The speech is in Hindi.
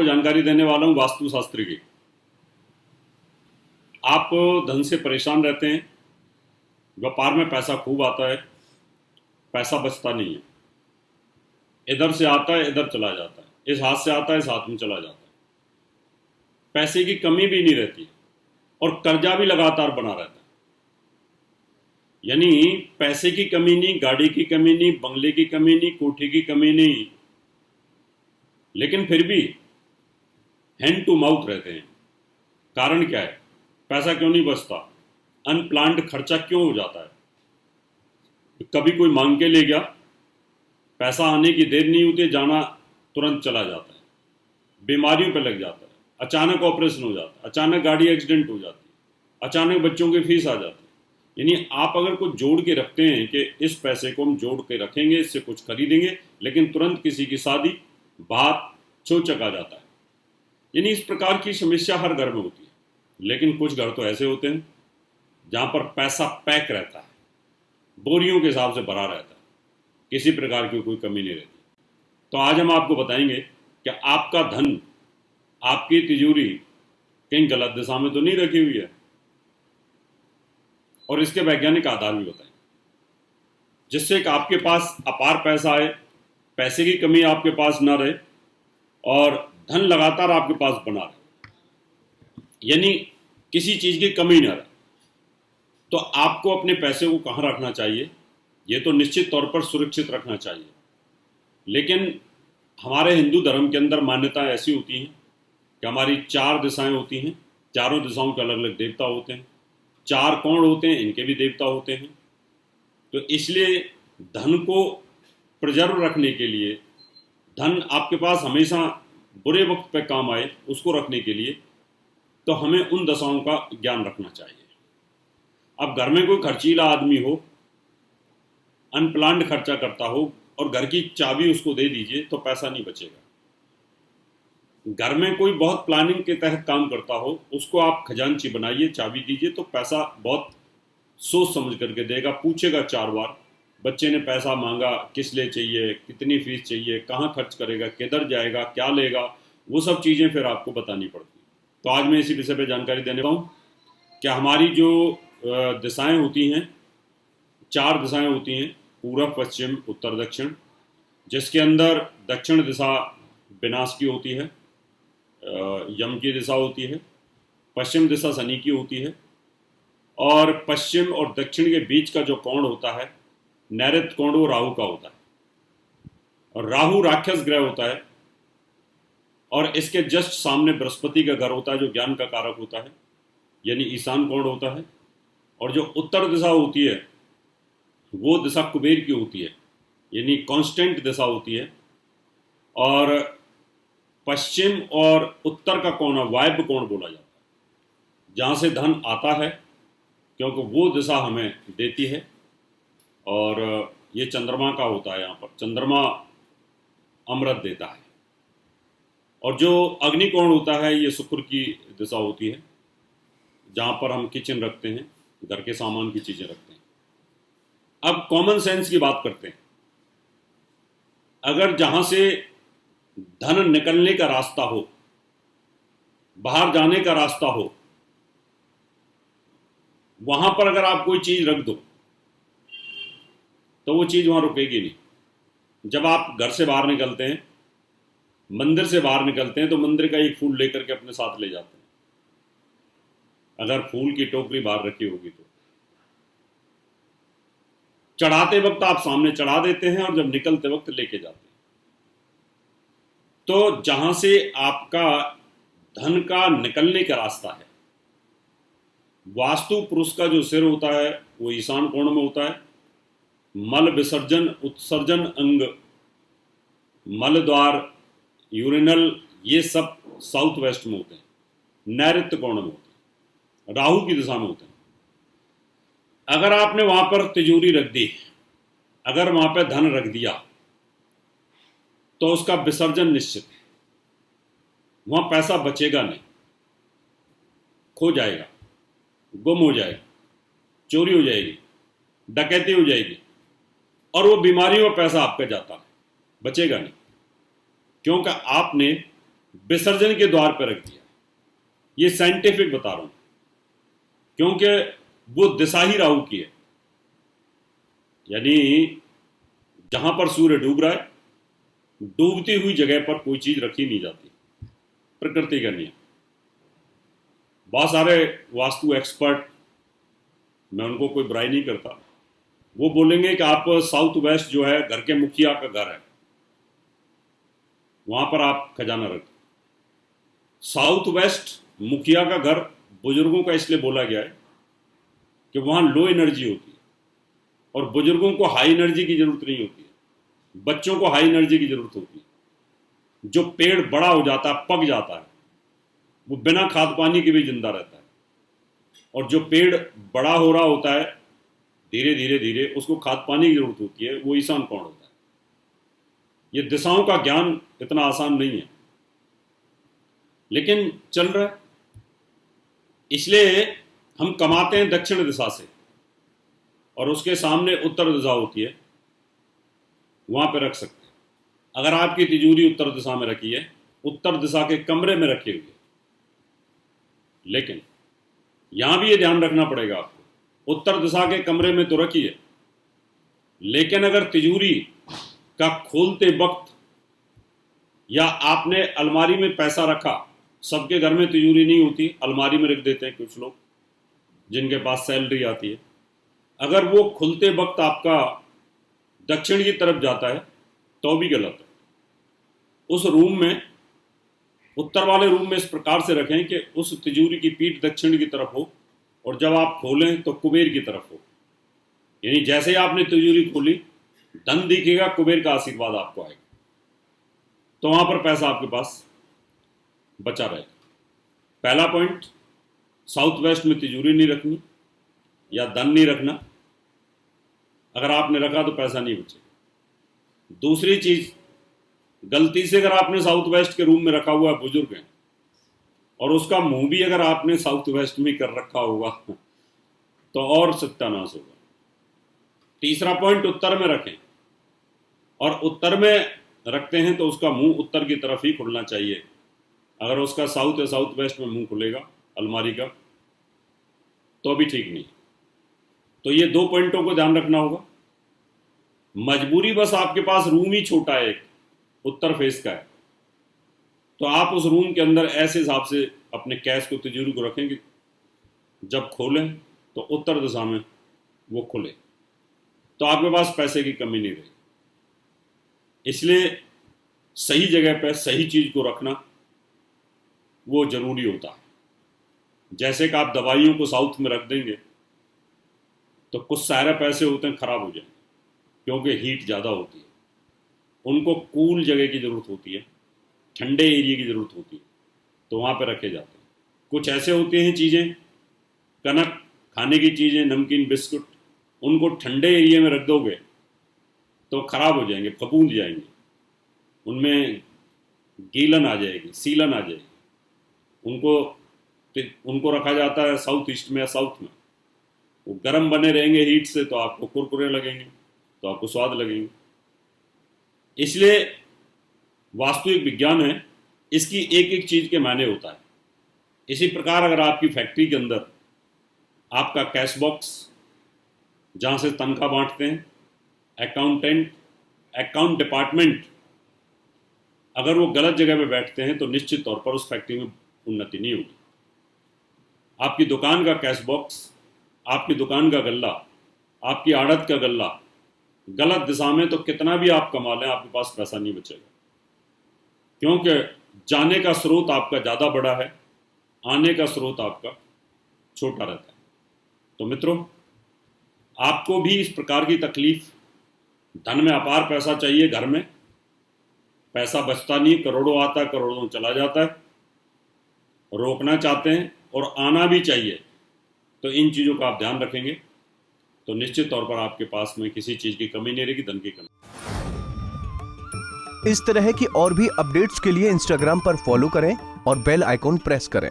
जानकारी देने वाला हूँ वास्तु शास्त्र की। आप धन से परेशान रहते हैं, व्यापार में पैसा खूब आता है, पैसा बचता नहीं है, इधर से आता है इधर चला जाता है, इस हाथ से आता है इस हाथ में चला जाता है, पैसे की कमी भी नहीं रहती और कर्जा भी लगातार बना रहता है। यानी पैसे की कमी नहीं, गाड़ी की कमी नहीं, बंगले की कमी नहीं, कोठी की कमी नहीं, लेकिन फिर भी हैंड टू माउथ रहते हैं। कारण क्या है? पैसा क्यों नहीं बचता? अनप्लान्ड खर्चा क्यों हो जाता है? कभी कोई मांग के ले गया, पैसा आने की देर नहीं होती, जाना तुरंत चला जाता है, बीमारियों पे लग जाता है, अचानक ऑपरेशन हो जाता है, अचानक गाड़ी एक्सीडेंट हो जाती है, अचानक बच्चों की फीस आ जाती है। यानी आप अगर कुछ जोड़ के रखते हैं कि इस पैसे को हम जोड़ के रखेंगे, इससे कुछ खरीदेंगे, लेकिन तुरंत किसी की शादी, बात, चोचक आ जाता है। यानी इस प्रकार की समस्या हर घर में होती है। लेकिन कुछ घर तो ऐसे होते हैं जहां पर पैसा पैक रहता है, बोरियों के हिसाब से भरा रहता है, किसी प्रकार की कोई कमी नहीं रहती। तो आज हम आपको बताएंगे कि आपका धन, आपकी तिजोरी कहीं गलत दिशा में तो नहीं रखी हुई है, और इसके वैज्ञानिक आधार भी बताएंगे, जिससे कि आपके पास अपार पैसा आए, पैसे की कमी आपके पास ना रहे और धन लगातार आपके पास बना रहे, यानी किसी चीज की कमी ना रहे। तो आपको अपने पैसे को कहाँ रखना चाहिए? ये तो निश्चित तौर पर सुरक्षित रखना चाहिए, लेकिन हमारे हिंदू धर्म के अंदर मान्यताएं ऐसी होती हैं कि हमारी 4 दिशाएं होती हैं, चारों दिशाओं के अलग अलग देवता होते हैं, 4 कोण होते हैं, इनके भी देवता होते हैं। तो इसलिए धन को प्रिजर्व रखने के लिए, धन आपके पास हमेशा बुरे वक्त पे काम आए उसको रखने के लिए, तो हमें उन दशाओं का ज्ञान रखना चाहिए। अब घर में कोई खर्चीला आदमी हो, अनप्लान्ड खर्चा करता हो और घर की चाबी उसको दे दीजिए तो पैसा नहीं बचेगा। घर में कोई बहुत प्लानिंग के तहत काम करता हो, उसको आप खजांची बनाइए, चाबी दीजिए तो पैसा बहुत सोच समझ करके देगा, पूछेगा 4 बार, बच्चे ने पैसा मांगा, किस लिए चाहिए, कितनी फीस चाहिए, कहाँ खर्च करेगा, किधर जाएगा, क्या लेगा, वो सब चीज़ें फिर आपको बतानी पड़ती। तो आज मैं इसी विषय पर जानकारी देने वाला हूँ कि हमारी जो दिशाएं होती हैं, 4 दिशाएं होती हैं, पूरब, पश्चिम, उत्तर, दक्षिण, जिसके अंदर दक्षिण दिशा विनाश की होती है, यम की दिशा होती है, पश्चिम दिशा शनि की होती है, और पश्चिम और दक्षिण के बीच का जो कोण होता है, नैऋत्य कोण, वो राहु का होता है। और राहु राक्षस ग्रह होता है, और इसके जस्ट सामने बृहस्पति का घर होता है जो ज्ञान का कारक होता है, यानी ईशान कोण होता है। और जो उत्तर दिशा होती है वो दिशा कुबेर की होती है, यानी कांस्टेंट दिशा होती है। और पश्चिम और उत्तर का कोण वायव्य कोण बोला जाता है, जहाँ से धन आता है, क्योंकि वो दिशा हमें देती है। और ये चंद्रमा का होता है, यहाँ पर चंद्रमा अमृत देता है। और जो अग्निकोण होता है ये शुक्र की दिशा होती है, जहाँ पर हम किचन रखते हैं, घर के सामान की चीज़ें रखते हैं। अब कॉमन सेंस की बात करते हैं। अगर जहाँ से धन निकलने का रास्ता हो, बाहर जाने का रास्ता हो, वहाँ पर अगर आप कोई चीज़ रख दो तो वो चीज़ वहाँ रुकेगी नहीं। जब आप घर से बाहर निकलते हैं, मंदिर से बाहर निकलते हैं, तो मंदिर का एक फूल लेकर के अपने साथ ले जाते हैं, अगर फूल की टोकरी बाहर रखी होगी तो। चढ़ाते वक्त आप सामने चढ़ा देते हैं और जब निकलते वक्त लेके जाते हैं। तो जहां से आपका धन का निकलने का रास्ता है, वास्तु पुरुष का जो सिर होता है वो ईशान कोण में होता है। मल विसर्जन, उत्सर्जन अंग, मल द्वार, यूरिनल, ये सब साउथ वेस्ट में होते हैं, नैऋत्य कोण में होते हैं, राहु की दिशा में होते हैं। अगर आपने वहां पर तिजोरी रख दी, अगर वहां पर धन रख दिया, तो उसका विसर्जन निश्चित है, वहां पैसा बचेगा नहीं, खो जाएगा, गुम हो जाएगा, चोरी हो जाएगी, डकैती हो जाएगी, और वो बीमारियों में पैसा आपका जाता है, बचेगा नहीं। क्योंकि आपने विसर्जन के द्वार पर रख दिया। ये साइंटिफिक बता रहा हूं, क्योंकि वो दिशा ही राहु की है। यानी जहां पर सूर्य डूब रहा है, डूबती हुई जगह पर कोई चीज रखी नहीं जाती, प्रकृति का नियम। बहुत सारे वास्तु एक्सपर्ट, मैं उनको कोई बुराई नहीं करता, वो बोलेंगे कि आप साउथ वेस्ट जो है घर के मुखिया का घर है, वहां पर आप खजाना रखें। साउथ वेस्ट मुखिया का घर बुजुर्गों का इसलिए बोला गया है कि वहां लो एनर्जी होती है और बुजुर्गों को हाई एनर्जी की जरूरत नहीं होती है, बच्चों को हाई एनर्जी की जरूरत होती है। जो पेड़ बड़ा हो जाता है, पक जाता है, वो बिना खाद पानी के भी जिंदा रहता है, और जो पेड़ बड़ा हो रहा होता है धीरे धीरे धीरे, उसको खाद पानी की जरूरत होती है, वो ईशान कोण होता है। ये दिशाओं का ज्ञान इतना आसान नहीं है, लेकिन चल रहा है। इसलिए हम कमाते हैं दक्षिण दिशा से, और उसके सामने उत्तर दिशा होती है, वहां पर रख सकते हैं। अगर आपकी तिजोरी उत्तर दिशा में रखी है, उत्तर दिशा के कमरे में रखी हुई है, लेकिन यहां भी ये ध्यान रखना पड़ेगा आपको, उत्तर दिशा के कमरे में तो रखी है, लेकिन अगर तिजोरी का खोलते वक्त या आपने अलमारी में पैसा रखा, सबके घर में तिजोरी नहीं होती, अलमारी में रख देते हैं कुछ लोग जिनके पास सैलरी आती है, अगर वो खुलते वक्त आपका दक्षिण की तरफ जाता है तो भी गलत है। उस रूम में, उत्तर वाले रूम में इस प्रकार से रखें कि उस तिजोरी की पीठ दक्षिण की तरफ हो, और जब आप खोलें तो कुबेर की तरफ हो। यानी जैसे ही आपने तिजोरी खोली, धन दिखेगा, कुबेर का आशीर्वाद आपको आएगा, तो वहां पर पैसा आपके पास बचा रहेगा। पहला पॉइंट, साउथ वेस्ट में तिजोरी नहीं रखनी या धन नहीं रखना। अगर आपने रखा तो पैसा नहीं बचेगा। दूसरी चीज, गलती से अगर आपने साउथ वेस्ट के रूम में रखा हुआ है, बुजुर्ग है, और उसका मुंह भी अगर आपने साउथ वेस्ट में कर रखा होगा तो और सत्यानाश होगा। तीसरा पॉइंट, उत्तर में रखें, और उत्तर में रखते हैं तो उसका मुंह उत्तर की तरफ ही खुलना चाहिए। अगर उसका साउथ या साउथ वेस्ट में मुंह खुलेगा अलमारी का, तो भी ठीक नहीं। तो ये दो पॉइंटों को ध्यान रखना होगा। मजबूरी बस आपके पास रूम ही छोटा है, एक उत्तर फेस का है, तो आप उस रूम के अंदर ऐसे हिसाब से अपने कैश को, तिजोरी को रखें कि जब खोलें तो उत्तर दिशा में वो खुले, तो आपके पास पैसे की कमी नहीं रही। इसलिए सही जगह पर सही चीज को रखना वो जरूरी होता है। जैसे कि आप दवाइयों को साउथ में रख देंगे तो कुछ सारे पैसे होते हैं खराब हो जाएंगे, क्योंकि हीट ज़्यादा होती है, उनको कूल जगह की ज़रूरत होती है, ठंडे एरिया की ज़रूरत होती है, तो वहाँ पर रखे जाते हैं। कुछ ऐसे होते हैं चीज़ें, कनक, खाने की चीज़ें, नमकीन, बिस्कुट, उनको ठंडे एरिया में रख दोगे तो खराब हो जाएंगे, फफूंद जाएंगे, उनमें गीलन आ जाएगी, सीलन आ जाएगी। उनको रखा जाता है साउथ ईस्ट में या साउथ में, वो गर्म बने रहेंगे हीट से, तो आपको कुरकुरे लगेंगे, तो आपको स्वाद लगेंगे। इसलिए वास्तु एक विज्ञान है, इसकी एक एक चीज के मायने होता है। इसी प्रकार अगर आपकी फैक्ट्री के अंदर आपका कैश बॉक्स, जहां से तनख्वाह बांटते हैं, अकाउंटेंट, अकाउंट डिपार्टमेंट, अगर वो गलत जगह पे बैठते हैं तो निश्चित तौर पर उस फैक्ट्री में उन्नति नहीं होगी। आपकी दुकान का कैश बॉक्स, आपकी दुकान का गल्ला, आपकी आड़त का गल्ला गलत दिशा में, तो कितना भी आप कमा लें आपके पास पैसा नहीं बचेगा, क्योंकि जाने का स्रोत आपका ज़्यादा बड़ा है, आने का स्रोत आपका छोटा रहता है। तो मित्रों, आपको भी इस प्रकार की तकलीफ, धन में अपार पैसा चाहिए, घर में पैसा बचता नहीं, करोड़ों आता है, करोड़ों चला जाता है, रोकना चाहते हैं और आना भी चाहिए, तो इन चीज़ों का आप ध्यान रखेंगे तो निश्चित तौर पर आपके पास में किसी चीज़ की कमी नहीं रहेगी, धन की कमी। इस तरह की और भी अपडेट्स के लिए इंस्टाग्राम पर फॉलो करें और बेल आइकॉन प्रेस करें।